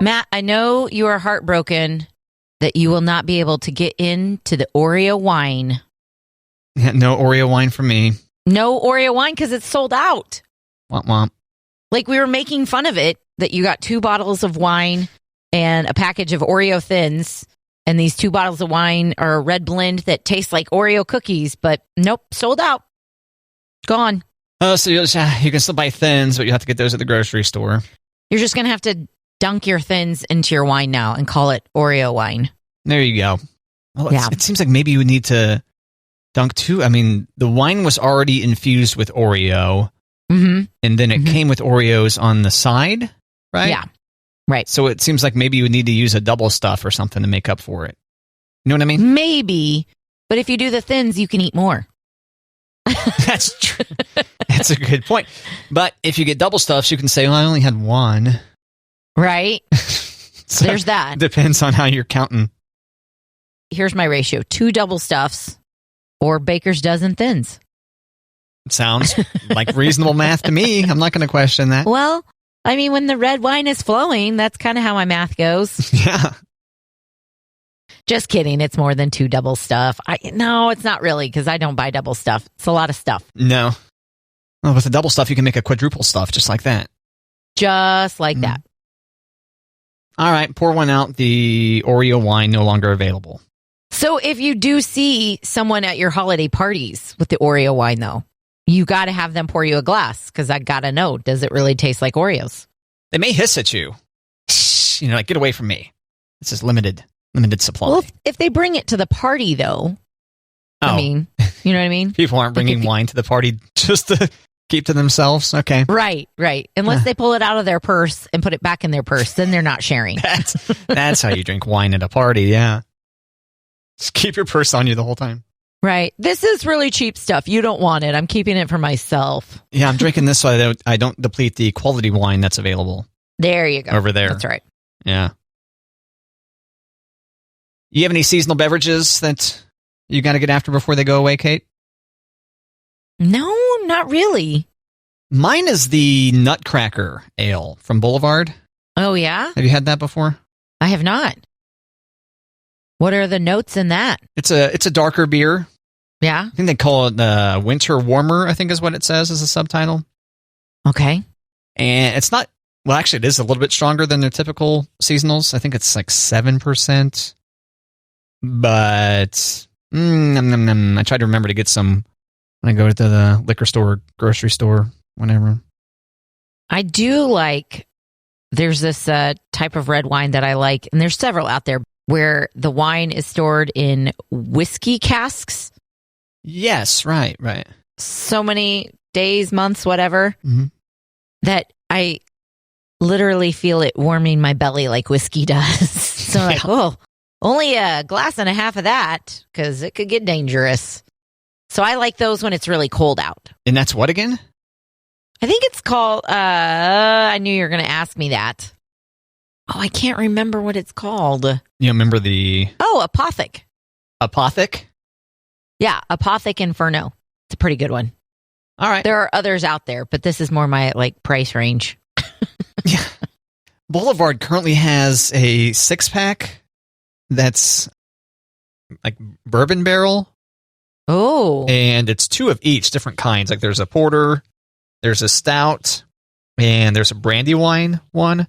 Matt, I know you are heartbroken that you will not be able to get into the Oreo wine. Yeah, no Oreo wine for me. No Oreo wine because it's sold out. Womp womp. Like we were making fun of it that you got 2 bottles of wine and a package of Oreo Thins. And these 2 bottles of wine are a red blend that tastes like Oreo cookies. But nope, sold out. Gone. Oh, so you can still buy Thins, but you have to get those at the grocery store. You're just going to have to dunk your Thins into your wine now and call it Oreo wine. There you go. Well, yeah. It seems like maybe you would need to dunk 2. I mean, the wine was already infused with Oreo. Mm-hmm. And then it came with Oreos on the side, right? Yeah. Right. So it seems like maybe you would need to use a double stuff or something to make up for it. You know what I mean? Maybe. But if you do the Thins, you can eat more. That's true. That's a good point. But if you get double stuffs, you can say, well, I only had 1. Right. So there's that. Depends on how you're counting. Here's my ratio. 2 double stuffs or baker's dozen Thins. Sounds like reasonable math to me. I'm not going to question that. Well, I mean, when the red wine is flowing, that's kind of how my math goes. Yeah. Just kidding. It's more than 2 double stuff. No, it's not really because I don't buy double stuff. It's a lot of stuff. No. Well, with the double stuff, you can make a quadruple stuff just like that. Just like that. All right. Pour one out. The Oreo wine no longer available. So if you do see someone at your holiday parties with the Oreo wine, though, you got to have them pour you a glass because I got to know, does it really taste like Oreos? They may hiss at you. You know, like, get away from me. This is limited supply. Well, if they bring it to the party, though, I mean, you know what I mean? People aren't bringing wine to the party just to keep to themselves. Okay. Right. Unless they pull it out of their purse and put it back in their purse, then they're not sharing. That's how you drink wine at a party, yeah. Just keep your purse on you the whole time. Right. This is really cheap stuff. You don't want it. I'm keeping it for myself. Yeah, I'm drinking this so I don't deplete the quality wine that's available. There you go. Over there. That's right. Yeah. You have any seasonal beverages that you got to get after before they go away, Kate? No, not really. Mine is the Nutcracker Ale from Boulevard. Oh, yeah? Have you had that before? I have not. What are the notes in that? It's a darker beer. Yeah? I think they call it Winter Warmer, I think is what it says as a subtitle. Okay. And it's not, well, actually, it is a little bit stronger than their typical seasonals. I think it's like 7%. But I tried to remember to get some when I go to the liquor store, grocery store, whenever. I do like, there's this type of red wine that I like, and there's several out there where the wine is stored in whiskey casks. Yes, right. So many days, months, whatever, that I literally feel it warming my belly like whiskey does. So I'm like, oh, only a glass and a half of that because it could get dangerous. So I like those when it's really cold out. And that's what again? I think it's called, I knew you were going to ask me that. Oh, I can't remember what it's called. You remember the... Oh, Apothic. Apothic? Yeah, Apothic Inferno. It's a pretty good one. All right. There are others out there, but this is more my price range. Yeah. Boulevard currently has a 6-pack that's like bourbon barrel. Oh. And it's 2 of each, different kinds. Like there's a porter, there's a stout, and there's a brandy wine one.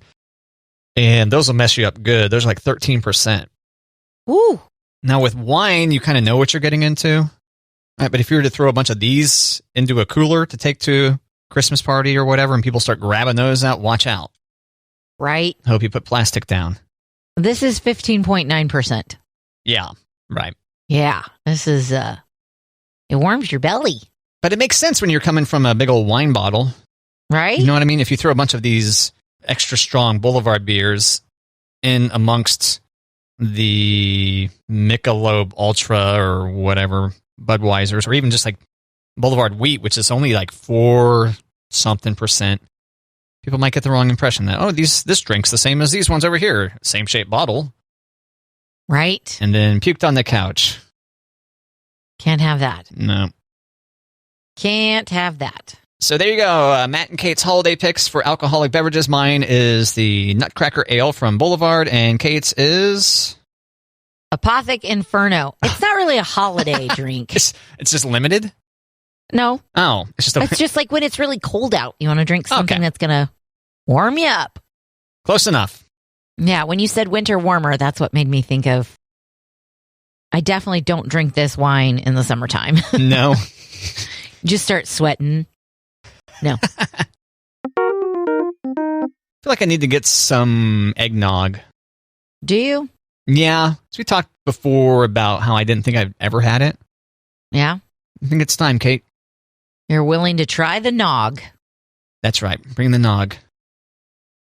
And those will mess you up good. Those are like 13%. Ooh. Now with wine, you kind of know what you're getting into. All right, but if you were to throw a bunch of these into a cooler to take to a Christmas party or whatever, and people start grabbing those out, watch out. Right. Hope you put plastic down. This is 15.9%. Yeah, right. Yeah, this is, it warms your belly. But it makes sense when you're coming from a big old wine bottle. Right? You know what I mean? If you throw a bunch of these extra strong Boulevard beers in amongst the Michelob Ultra or whatever, Budweiser's, or even just like Boulevard Wheat, which is only like 4-something%, people might get the wrong impression that, oh, this drink's the same as these ones over here. Same shaped bottle. Right. And then puked on the couch. Can't have that. No. Can't have that. So there you go. Matt and Kate's holiday picks for alcoholic beverages. Mine is the Nutcracker Ale from Boulevard, and Kate's is Apothic Inferno. It's not really a holiday drink. It's just limited? No. Oh, it's just like when it's really cold out. You want to drink something that's going to warm you up. Close enough. Yeah, when you said winter warmer, that's what made me think of. I definitely don't drink this wine in the summertime. No. Just start sweating. No. I feel like I need to get some eggnog. Do you? Yeah. So we talked before about how I didn't think I've ever had it. Yeah. I think it's time, Kate. You're willing to try the nog. That's right. Bring the nog.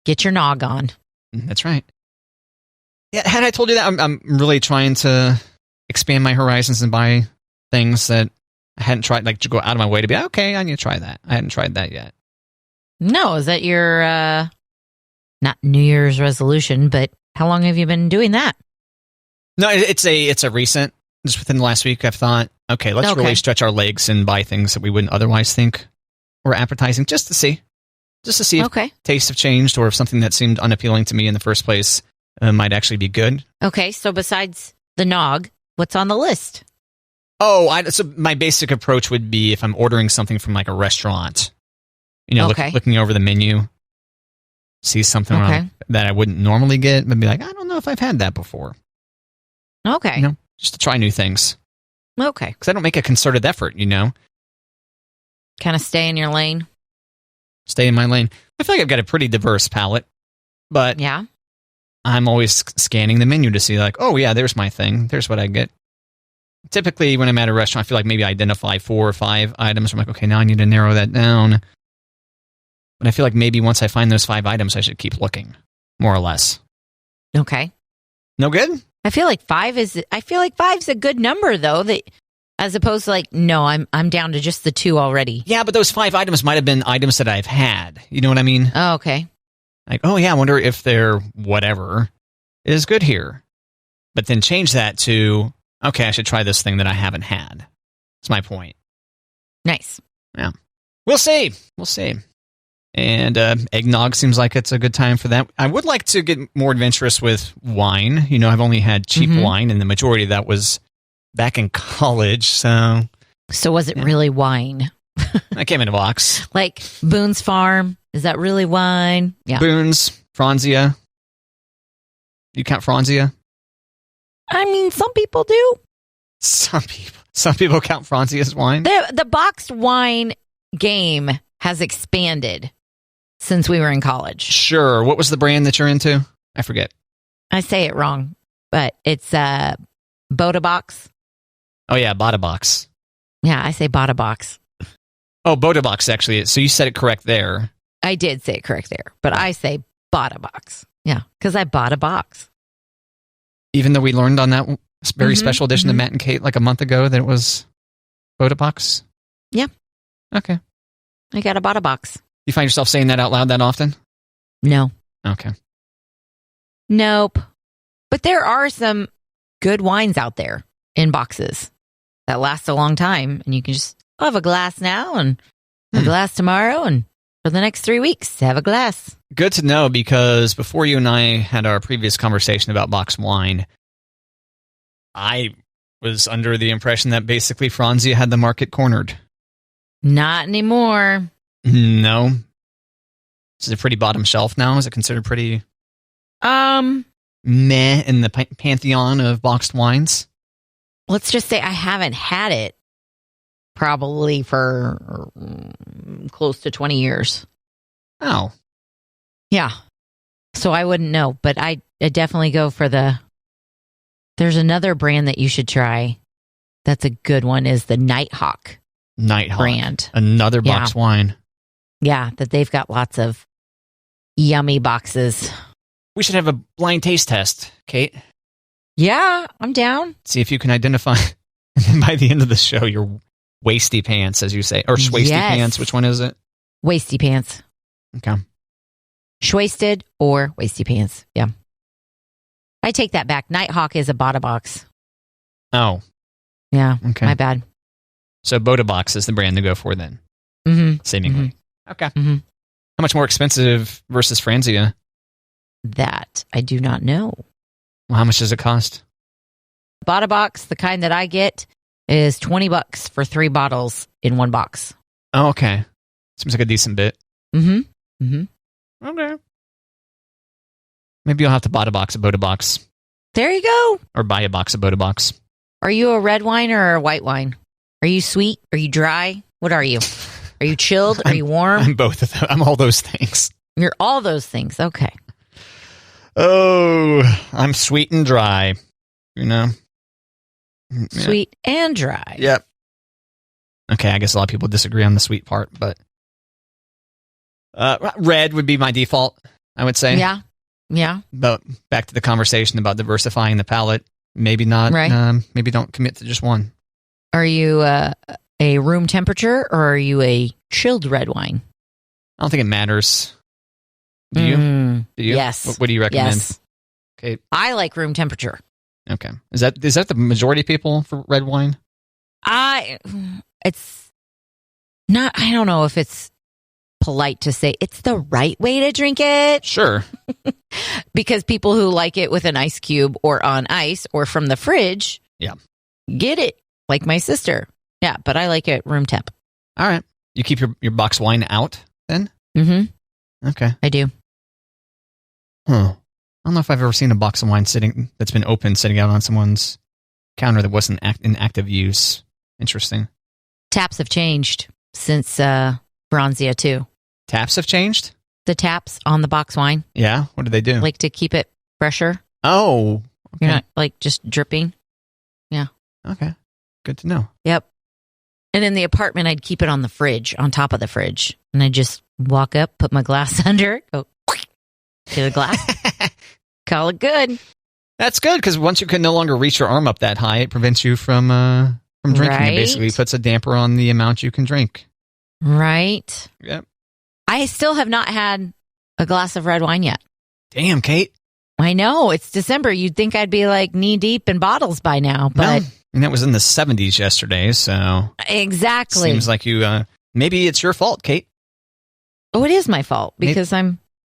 Get your nog on. That's right. Yeah, had I told you that, I'm really trying to expand my horizons and buy things that I hadn't tried, like to go out of my way to be, okay, I need to try that. I hadn't tried that yet. No, is that your, not New Year's resolution, but how long have you been doing that? No, it's a recent, just within the last week, I've thought, okay, let's really stretch our legs and buy things that we wouldn't otherwise think were appetizing, just to see if tastes have changed or if something that seemed unappealing to me in the first place might actually be good. Okay, so besides the nog, what's on the list? Oh, so my basic approach would be if I'm ordering something from like a restaurant, looking over the menu, see something that I wouldn't normally get, but be like, I don't know if I've had that before. Okay. Just to try new things. Okay. Because I don't make a concerted effort, Kind of stay in your lane. Stay in my lane. I feel like I've got a pretty diverse palate, but yeah, I'm always scanning the menu to see like, oh yeah, there's my thing. There's what I get. Typically, when I'm at a restaurant, I feel like maybe I identify 4 or 5 items. I'm like, okay, now I need to narrow that down. But I feel like maybe once I find those 5 items, I should keep looking, more or less. Okay. No good? I feel like 5 is a good number though. That as opposed to like, no, I'm down to just the 2 already. Yeah, but those 5 items might have been items that I've had. You know what I mean? Oh, okay. Like, oh yeah, I wonder if their whatever is good here. But then change that to, okay, I should try this thing that I haven't had. That's my point. Nice. Yeah. We'll see. And eggnog seems like it's a good time for that. I would like to get more adventurous with wine. I've only had cheap wine, and the majority of that was back in college. So was it really wine? I came in a box. Like Boone's Farm. Is that really wine? Yeah. Boone's, Franzia. You count Franzia? I mean, some people do. Some people count Franzia as wine. The boxed wine game has expanded since we were in college. Sure. What was the brand that you're into? I forget. I say it wrong, but it's Boda Box. Oh yeah, Bada Box. Yeah, I say Bada Box. Oh, Boda Box actually. So you said it correct there. I did say it correct there, but I say Bada Box. Yeah, because I bought a box. Even though we learned on that very special edition of Matt and Kate like a month ago that it was Boda Box? Yeah. Okay. I got a Bada Box. You find yourself saying that out loud that often? No. Okay. Nope. But there are some good wines out there in boxes that last a long time, and you can just have a glass now and a glass tomorrow, and for the next 3 weeks, have a glass. Good to know, because before you and I had our previous conversation about boxed wine, I was under the impression that basically Franzia had the market cornered. Not anymore. No. Is it pretty bottom shelf now? Is it considered pretty meh in the pantheon of boxed wines? Let's just say I haven't had it probably for close to 20 years. Oh. Yeah. So I wouldn't know, but I definitely go for there's another brand that you should try. That's a good one, is the Nighthawk. Nighthawk brand. Another boxed wine. Yeah, that they've got lots of yummy boxes. We should have a blind taste test, Kate. Yeah, I'm down. See if you can identify. And then by the end of the show, your waisty pants, as you say. Or schwasty pants. Which one is it? Waisty pants. Okay. Schwasted or waisty pants. Yeah. I take that back. Nighthawk is a Bada Box. Oh. Yeah. Okay. My bad. So Boda Box is the brand to go for then. seemingly. Mm-hmm. Okay. Mm-hmm. How much more expensive versus Franzia? That I do not know. Well, how much does it cost? Bought a box. The kind that I get is $20 for 3 bottles in one box. Oh, okay. Seems like a decent bit. Mm-hmm. Mm-hmm. Okay. Maybe you'll have to buy a box of Boda Box. There you go. Or buy a box of Boda Box. Are you a red wine or a white wine? Are you sweet? Are you dry? What are you? Are you chilled? Are you warm? I'm both of them. I'm all those things. You're all those things. Okay. Oh, I'm sweet and dry. You know? Sweet and dry. Yep. Okay, I guess a lot of people disagree on the sweet part, but red would be my default, I would say. Yeah. Yeah. But back to the conversation about diversifying the palate. Maybe not. Right. Maybe don't commit to just one. Are you a room temperature or are you a chilled red wine? I don't think it matters. Do you? Do you? Yes. What do you recommend? Yes. Okay. I like room temperature. Okay. Is that the majority of people for red wine? It's not, I don't know if it's polite to say it's the right way to drink it. Sure. Because people who like it with an ice cube or on ice or from the fridge, get it, like my sister. Yeah, but I like it room temp. All right. You keep your box wine out then? Mm-hmm. Okay. I do. Huh. I don't know if I've ever seen a box of wine that's been open sitting out on someone's counter that wasn't in active use. Interesting. Taps have changed since Bronzia too. Taps have changed? The taps on the box wine. Yeah? What do they do? Like to keep it fresher. Oh. Okay. You're not like just dripping. Yeah. Okay. Good to know. Yep. And in the apartment, I'd keep it on the fridge, on top of the fridge. And I'd just walk up, put my glass under it, go to the glass, call it good. That's good because once you can no longer reach your arm up that high, it prevents you from drinking. Right. It basically puts a damper on the amount you can drink. Right. Yep. I still have not had a glass of red wine yet. Damn, Kate. I know. It's December. You'd think I'd be like knee deep in bottles by now, but... No. And that was in the 70s yesterday, so... Exactly. Seems like you... maybe it's your fault, Kate. Oh, it is my fault because I'm...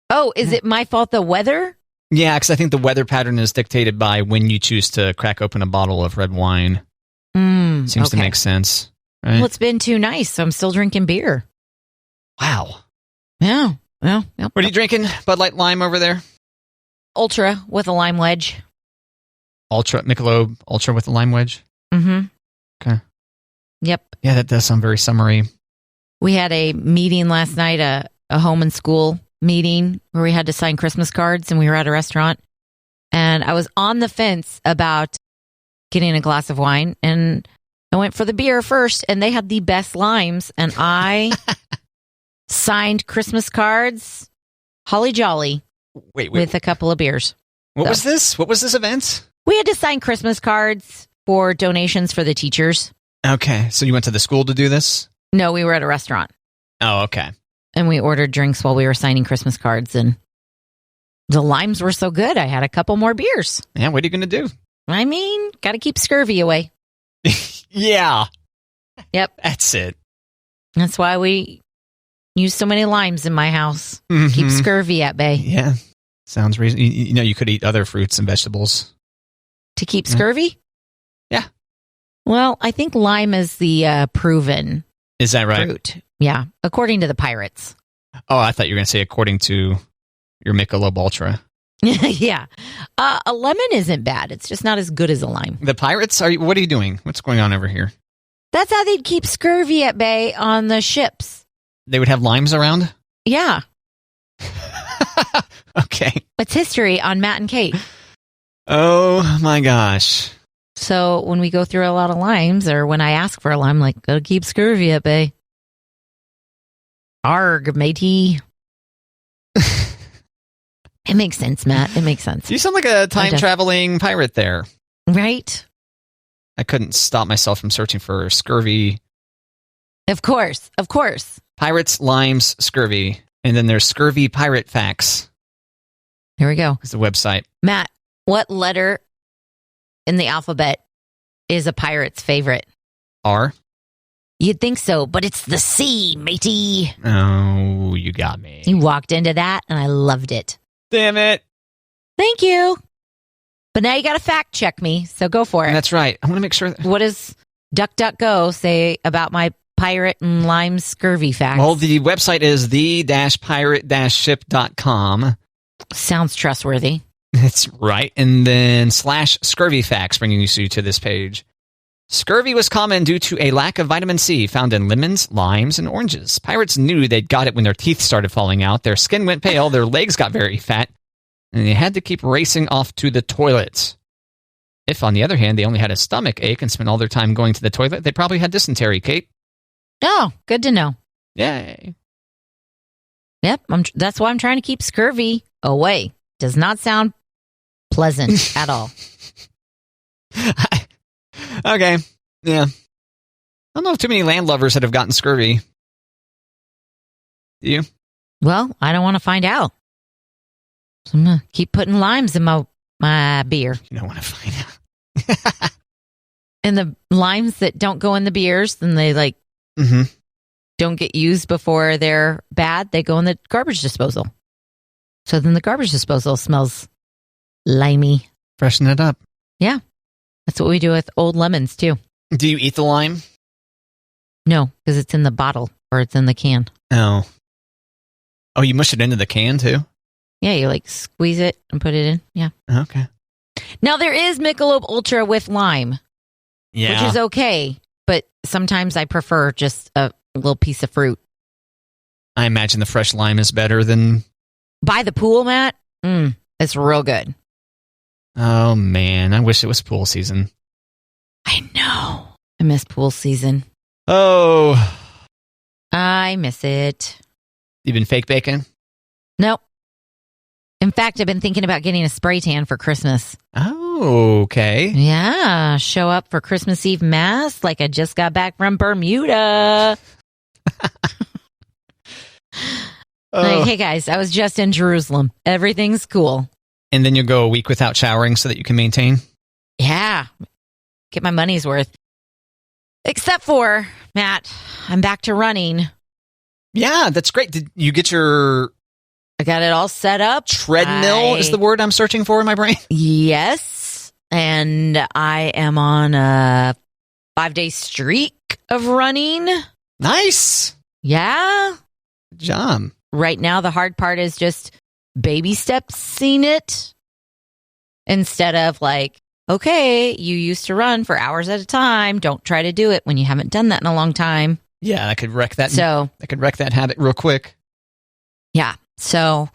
Oh, is it my fault, the weather? Yeah, because I think the weather pattern is dictated by when you choose to crack open a bottle of red wine. Seems to make sense. Right? Well, it's been too nice, so I'm still drinking beer. Wow. Yeah. Well, what are you drinking? Bud Light Lime over there? Ultra with a lime wedge. Michelob Ultra with a lime wedge? Mm-hmm. Okay. Yep. Yeah, that does sound very summery. We had a meeting last night, a home and school meeting where we had to sign Christmas cards and we were at a restaurant. And I was on the fence about getting a glass of wine and I went for the beer first and they had the best limes and I signed Christmas cards, holly jolly, with a couple of beers. What was this? What was this event? We had to sign Christmas cards for donations for the teachers. Okay. So you went to the school to do this? No, we were at a restaurant. Oh, okay. And we ordered drinks while we were signing Christmas cards. And the limes were so good, I had a couple more beers. Yeah, what are you going to do? I mean, got to keep scurvy away. Yeah. Yep. That's it. That's why we use so many limes in my house. Keep scurvy at bay. Yeah. Sounds reasonable. You know, you could eat other fruits and vegetables. To keep scurvy? Yeah. Well, I think lime is the proven Is that right? fruit. Yeah, according to the pirates. Oh, I thought you were going to say according to your Michelob Ultra. Yeah. A lemon isn't bad. It's just not as good as a lime. The pirates? What are you doing? What's going on over here? That's how they'd keep scurvy at bay on the ships. They would have limes around? Yeah. Okay. It's history on Matt and Kate. Oh, my gosh. So when we go through a lot of limes, or when I ask for a lime, like, gotta keep scurvy at bay. Arg, matey. It makes sense, Matt. It makes sense. You sound like a time-traveling pirate there. Right? I couldn't stop myself from searching for scurvy. Of course. Of course. Pirates, limes, scurvy. And then there's Scurvy Pirate Facts. Here we go. It's the website. Matt, what letter in the alphabet is a pirate's favorite? R? You'd think so, but it's the sea, matey. Oh, you got me. You walked into that, and I loved it. Damn it. Thank you. But now you got to fact check me, so go for it. That's right. I want to make sure. What does DuckDuckGo say about my pirate and lime scurvy facts? Well, the website is the-pirate-ship.com. Sounds trustworthy. That's right. And then /scurvy facts, bringing you to this page. Scurvy was common due to a lack of vitamin C found in lemons, limes, and oranges. Pirates knew they'd got it when their teeth started falling out, their skin went pale, their legs got very fat, and they had to keep racing off to the toilet. If, on the other hand, they only had a stomach ache and spent all their time going to the toilet, they probably had dysentery, Kate. Oh, good to know. Yay. Yep, that's why I'm trying to keep scurvy away. Does not sound pleasant at all. Okay, yeah. I don't know of too many landlubbers that have gotten scurvy. Do you? Well, I don't want to find out. So I'm going to keep putting limes in my beer. You don't want to find out. And the limes that don't go in the beers, then they don't get used before they're bad. They go in the garbage disposal. So then the garbage disposal smells limey. Freshen it up. Yeah. That's what we do with old lemons, too. Do you eat the lime? No, because it's in the bottle or it's in the can. Oh. Oh, you mush it into the can, too? Yeah, you like squeeze it and put it in. Yeah. Okay. Now, there is Michelob Ultra with lime, which is okay. But sometimes I prefer just a little piece of fruit. I imagine the fresh lime is better than... By the pool, Matt? It's real good. Oh, man. I wish it was pool season. I know. I miss pool season. Oh. I miss it. You been fake baking? Nope. In fact, I've been thinking about getting a spray tan for Christmas. Oh, okay. Yeah. Show up for Christmas Eve Mass like I just got back from Bermuda. Like, hey, guys, I was just in Jerusalem. Everything's cool. And then you'll go a week without showering so that you can maintain? Yeah. Get my money's worth. Except for, Matt, I'm back to running. Yeah, that's great. Did you get your... I got it all set up. Treadmill is the word I'm searching for in my brain? Yes. And I am on a 5-day streak of running. Nice. Yeah. Good job. Right now, the hard part is just baby steps-ing it instead of like, okay, you used to run for hours at a time. Don't try to do it when you haven't done that in a long time. Yeah, I could wreck that. So I could wreck that habit real quick. Yeah. So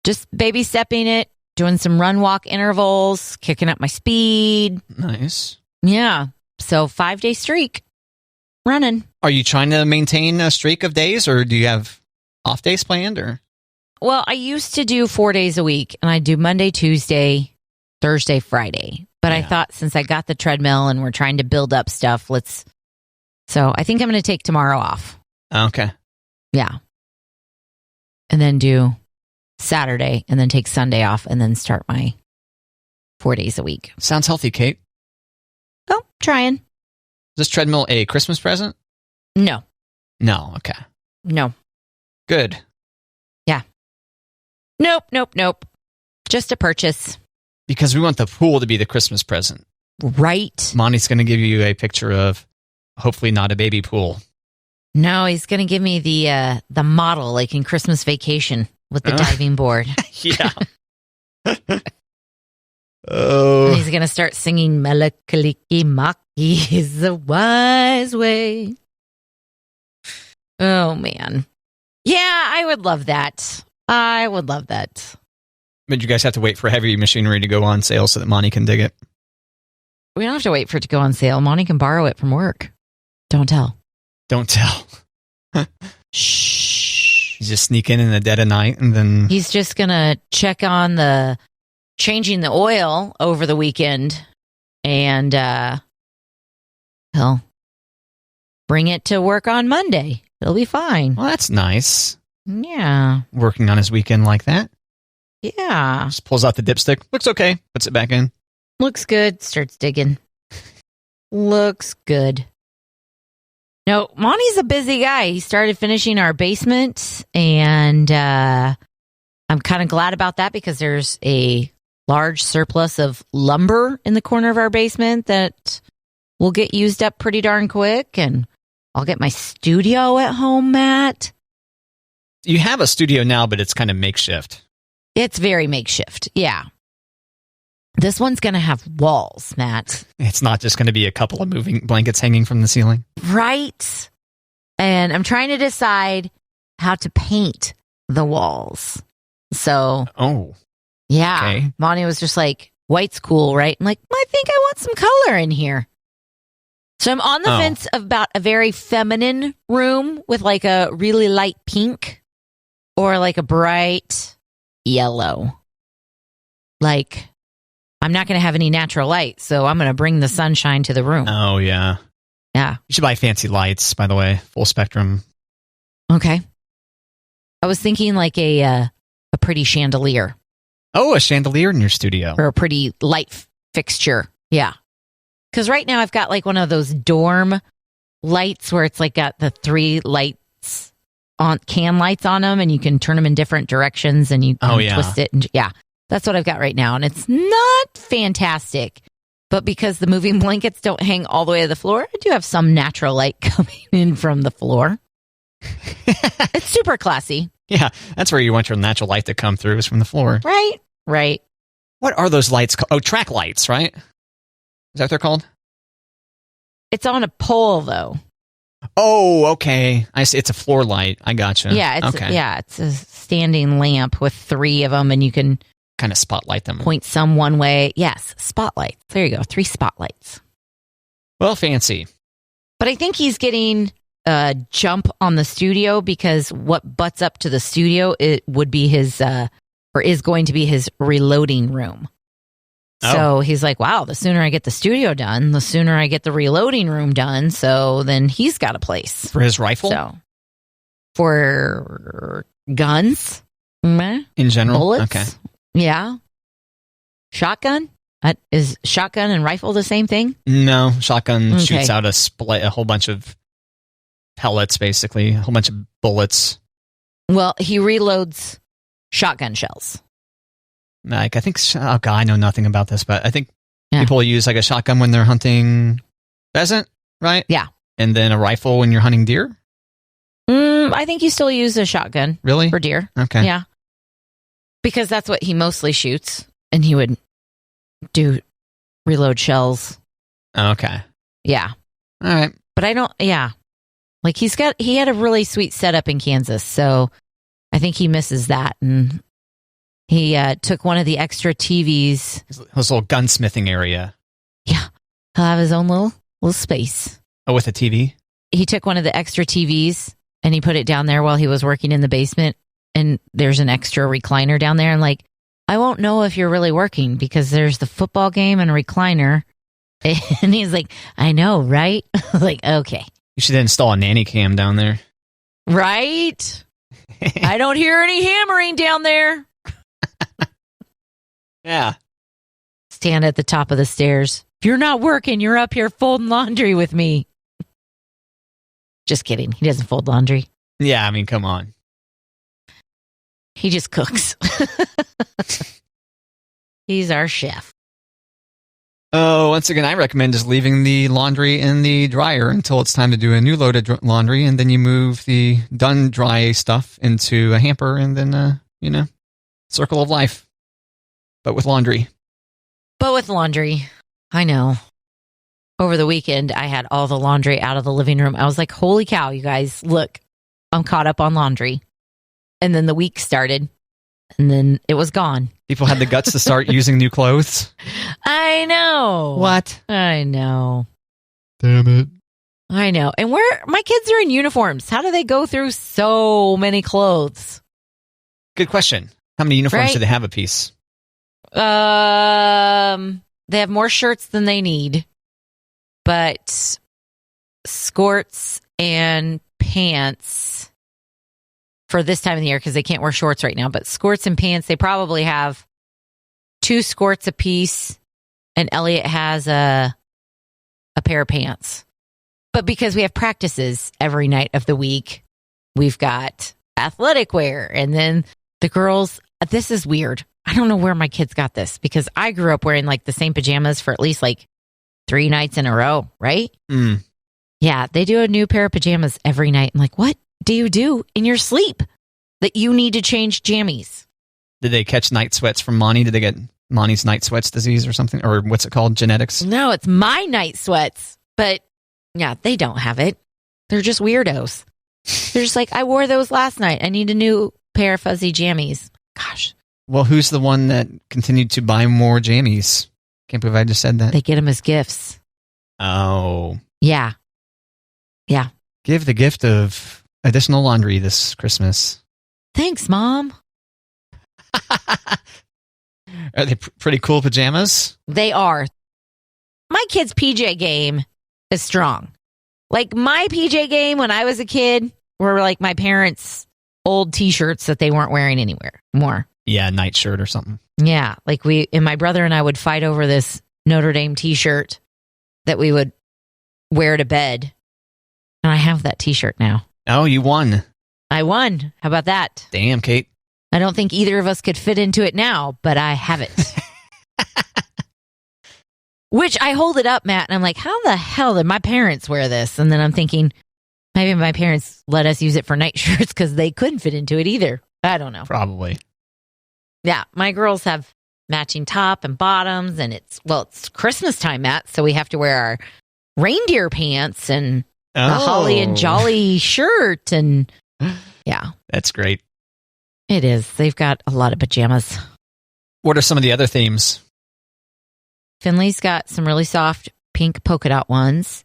just baby stepping it, doing some run walk intervals, kicking up my speed. Nice. Yeah. So 5-day streak running. Are you trying to maintain a streak of days or do you have off days planned or? Well, I used to do 4 days a week and I do Monday, Tuesday, Thursday, Friday. But I thought since I got the treadmill and we're trying to build up stuff, so I think I'm going to take tomorrow off. Okay. Yeah. And then do Saturday and then take Sunday off and then start my 4 days a week. Sounds healthy, Kate. Oh, trying. Is this treadmill a Christmas present? No. No. Okay. No. Good. Yeah. Nope. Just a purchase. Because we want the pool to be the Christmas present. Right. Monty's going to give you a picture of hopefully not a baby pool. No, he's going to give me the model like in Christmas Vacation with the diving board. Yeah. Oh. And he's going to start singing Melakaliki Maki is the wise way. Oh, man. Yeah, I would love that. But you guys have to wait for heavy machinery to go on sale so that Monty can dig it. We don't have to wait for it to go on sale. Monty can borrow it from work. Don't tell. Don't tell. Shh. You just sneak in the dead of night and then... He's just going to check on changing the oil over the weekend and he'll bring it to work on Monday. It'll be fine. Well, that's nice. Yeah. Working on his weekend like that. Yeah. Just pulls out the dipstick. Looks okay. Puts it back in. Looks good. Starts digging. Looks good. No, Monty's a busy guy. He started finishing our basement, and I'm kind of glad about that because there's a large surplus of lumber in the corner of our basement that will get used up pretty darn quick, and I'll get my studio at home, Matt. You have a studio now, but it's kind of makeshift. It's very makeshift, yeah. This one's going to have walls, Matt. It's not just going to be a couple of moving blankets hanging from the ceiling. Right. And I'm trying to decide how to paint the walls. So, yeah. Okay. Monty was just like, white's cool, right? I'm like, I think I want some color in here. So I'm on the fence about a very feminine room with like a really light pink or like a bright yellow. Like, I'm not going to have any natural light, so I'm going to bring the sunshine to the room. Oh, yeah. Yeah. You should buy fancy lights, by the way. Full spectrum. Okay. I was thinking like a pretty chandelier. Oh, a chandelier in your studio. Or a pretty light fixture. Yeah. Because right now I've got like one of those dorm lights where it's like got the 3 lights on can lights on them, and you can turn them in different directions and you can twist it. And yeah. That's what I've got right now, and it's not fantastic. But because the moving blankets don't hang all the way to the floor, I do have some natural light coming in from the floor. It's super classy. Yeah, that's where you want your natural light to come through, is from the floor. Right. What are those lights called? Oh, track lights, right? Is that what they're called? It's on a pole, though. Oh, okay. I see. It's a floor light. I gotcha. Yeah, it's a standing lamp with 3 of them, and you can kind of spotlight them. Point some one way. Yes, spotlights. There you go. 3 spotlights. Well, fancy. But I think he's getting a jump on the studio because what butts up to the studio, it would be his, or is going to be his reloading room. So he's like, wow, the sooner I get the studio done, the sooner I get the reloading room done. So then he's got a place. For his rifle? So, for guns. In general? Bullets. Okay. Yeah. Shotgun? Is shotgun and rifle the same thing? No. Shotgun shoots out a whole bunch of pellets, basically. A whole bunch of bullets. Well, he reloads shotgun shells. Like, I think, I know nothing about this, but I think people use like a shotgun when they're hunting pheasant, right? Yeah. And then a rifle when you're hunting deer? I think you still use a shotgun. Really? For deer. Okay. Yeah. Because that's what he mostly shoots, and he would reload shells. Okay. Yeah. All right. But I don't, like he had a really sweet setup in Kansas, so I think he misses that. And he took one of the extra TVs. His little gunsmithing area. Yeah. He'll have his own little space. Oh, with a TV? He took one of the extra TVs and he put it down there while he was working in the basement. And there's an extra recliner down there. And like, I won't know if you're really working because there's the football game and a recliner. And he's like, I know, right? Like, okay. You should install a nanny cam down there. Right? I don't hear any hammering down there. Yeah. Stand at the top of the stairs. If you're not working, you're up here folding laundry with me. Just kidding. He doesn't fold laundry. Yeah, I mean, come on. He just cooks. He's our chef. Oh, once again, I recommend just leaving the laundry in the dryer until it's time to do a new load of laundry, and then you move the done dry stuff into a hamper, and then, circle of life. But with laundry. I know. Over the weekend, I had all the laundry out of the living room. I was like, holy cow, you guys, look, I'm caught up on laundry. And then the week started, and then it was gone. People had the guts to start using new clothes. I know. What? I know. Damn it. I know. And my kids are in uniforms. How do they go through so many clothes? Good question. How many uniforms do they have a piece? They have more shirts than they need, but skirts and pants for this time of the year, because they can't wear shorts right now, but skirts and pants, they probably have 2 skirts a piece, and Elliot has a pair of pants. But because we have practices every night of the week, we've got athletic wear. And then the girls, this is weird. I don't know where my kids got this because I grew up wearing like the same pajamas for at least like 3 nights in a row, right? Mm. Yeah, they do a new pair of pajamas every night. I'm like, what do you do in your sleep that you need to change jammies? Did they catch night sweats from Monty? Did they get Monty's night sweats disease or something? Or what's it called? Genetics? No, it's my night sweats. But yeah, they don't have it. They're just weirdos. They're just like, I wore those last night. I need a new pair of fuzzy jammies. Gosh. Well, who's the one that continued to buy more jammies? Can't believe I just said that. They get them as gifts. Oh. Yeah. Yeah. Give the gift of additional laundry this Christmas. Thanks, Mom. Are they pretty cool pajamas? They are. My kid's PJ game is strong. Like my PJ game when I was a kid were like my parents' old t-shirts that they weren't wearing anywhere more. Yeah, nightshirt or something. Yeah, like my brother and I would fight over this Notre Dame t-shirt that we would wear to bed. And I have that t-shirt now. Oh, you won. I won. How about that? Damn, Kate. I don't think either of us could fit into it now, but I have it. Which I hold it up, Matt, and I'm like, how the hell did my parents wear this? And then I'm thinking, maybe my parents let us use it for night shirts because they couldn't fit into it either. I don't know. Probably. Yeah, my girls have matching top and bottoms, and it's Christmas time, Matt, so we have to wear our reindeer pants and the holly and jolly shirt, and yeah. That's great. It is. They've got a lot of pajamas. What are some of the other themes? Finley's got some really soft pink polka dot ones.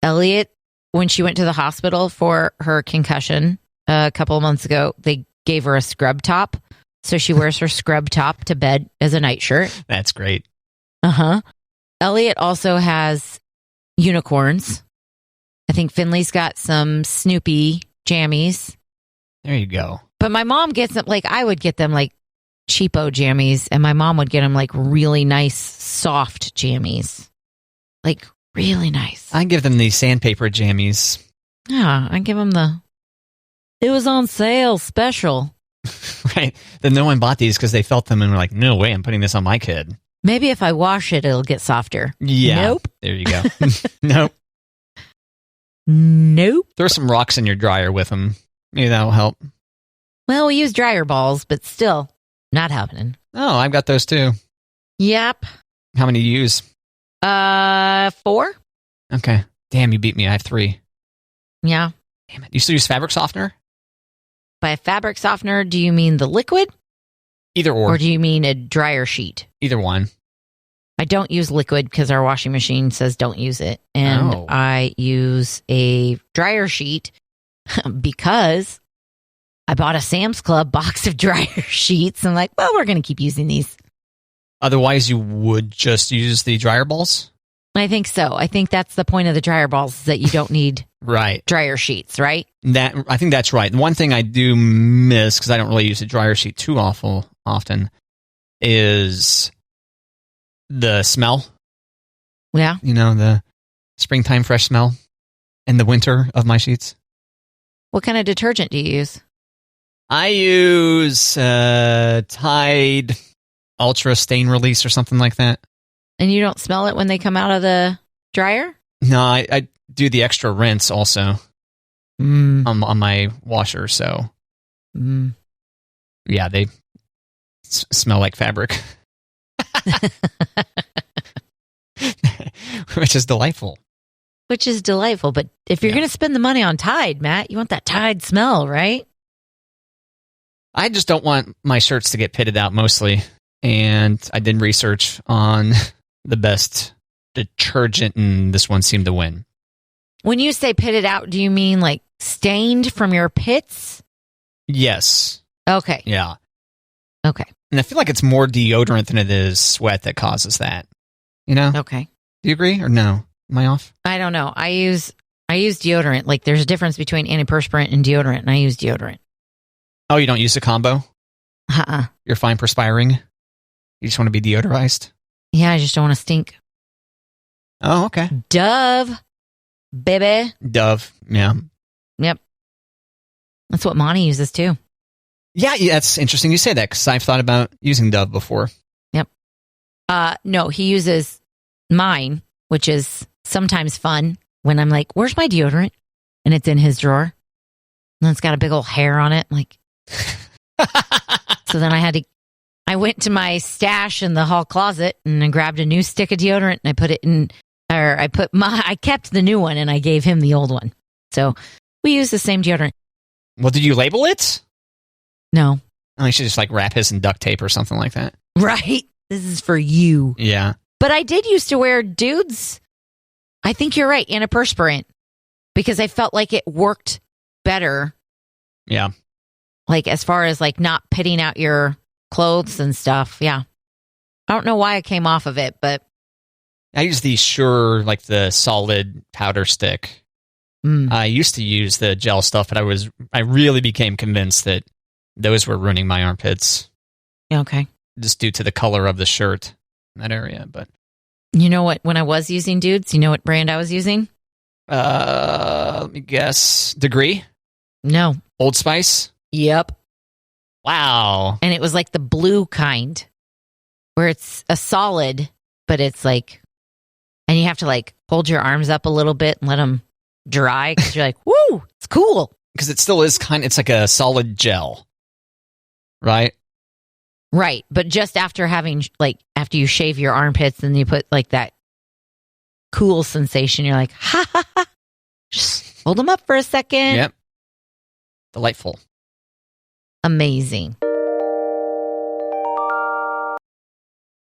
Elliot, when she went to the hospital for her concussion a couple of months ago, they gave her a scrub top. So she wears her scrub top to bed as a nightshirt. That's great. Uh-huh. Elliot also has unicorns. I think Finley's got some Snoopy jammies. There you go. But my mom gets them, like I would get them like cheapo jammies, and my mom would get them like really nice, soft jammies. Like really nice. I give them these sandpaper jammies. Yeah, I give them it was on sale, special. Right. Then no one bought these because they felt them and were like, no way, I'm putting this on my kid. Maybe if I wash it, it'll get softer. Yeah. Nope. There you go. Nope. Nope. Throw some rocks in your dryer with them. Maybe that'll help. Well, we use dryer balls, but still not happening. Oh, I've got those too. Yep. How many do you use? 4. Okay. Damn, you beat me. I have 3. Yeah. Damn it. You still use fabric softener? By a fabric softener, do you mean the liquid? Either or. Or do you mean a dryer sheet? Either one. I don't use liquid because our washing machine says don't use it. And Oh. I use a dryer sheet because I bought a Sam's Club box of dryer sheets. I'm like, well, we're going to keep using these. Otherwise, you would just use the dryer balls? I think so. I think that's the point of the dryer balls, is that you don't need Right. dryer sheets, right? I think that's right. One thing I do miss, because I don't really use a dryer sheet too often, is the smell. Yeah. You know, the springtime fresh smell in the winter of my sheets. What kind of detergent do you use? I use Tide Ultra Stain Release or something like that. And you don't smell it when they come out of the dryer? No, I do the extra rinse also on my washer. So, yeah, they smell like fabric, which is delightful. Which is delightful. But if you're going to spend the money on Tide, Matt, you want that Tide smell, right? I just don't want my shirts to get pitted out mostly. And I did research on the best detergent, and this one seemed to win. When you say pitted out, do you mean like stained from your pits? Yes. Okay. Yeah. Okay. And I feel like it's more deodorant than it is sweat that causes that. You know? Okay. Do you agree or no? Am I off? I don't know. I use deodorant. Like there's a difference between antiperspirant and deodorant, and I use deodorant. Oh, you don't use a combo? You're fine perspiring? You just want to be deodorized? Yeah, I just don't want to stink. Oh, okay. Dove. baby. Dove. Yeah. Yep. That's what Monty uses too. Yeah, that's interesting you say that because I've thought about using Dove before. Yep. No, he uses mine, which is sometimes fun when I'm like, where's my deodorant? And it's in his drawer. And it's got a big old hair on it. Like, so then I went to my stash in the hall closet and I grabbed a new stick of deodorant and I put it in, or I kept the new one and I gave him the old one. So we use the same deodorant. Well, did you label it? No. Oh, you should just like wrap his in duct tape or something like that. Right. This is for you. Yeah. But I did used to wear Dudes. I think you're right. Antiperspirant. Because I felt like it worked better. Yeah. Like as far as like not pitting out your clothes and stuff. Yeah. I don't know why I came off of it, but. I use the Sure, like the solid powder stick. I used to use the gel stuff, but I really became convinced that those were ruining my armpits. Okay. Just due to the color of the shirt in that area. But you know what? When I was using Dudes, you know what brand I was using? Let me guess. Degree? No. Old Spice? Yep. Wow. And it was like the blue kind, where it's a solid, but it's like, and you have to like hold your arms up a little bit and let them dry because you're like, woo, it's cool. Because it still is it's like a solid gel, right? Right. But just after after you shave your armpits and you put like that cool sensation, you're like, ha ha ha. Just hold them up for a second. Yep. Delightful. Amazing.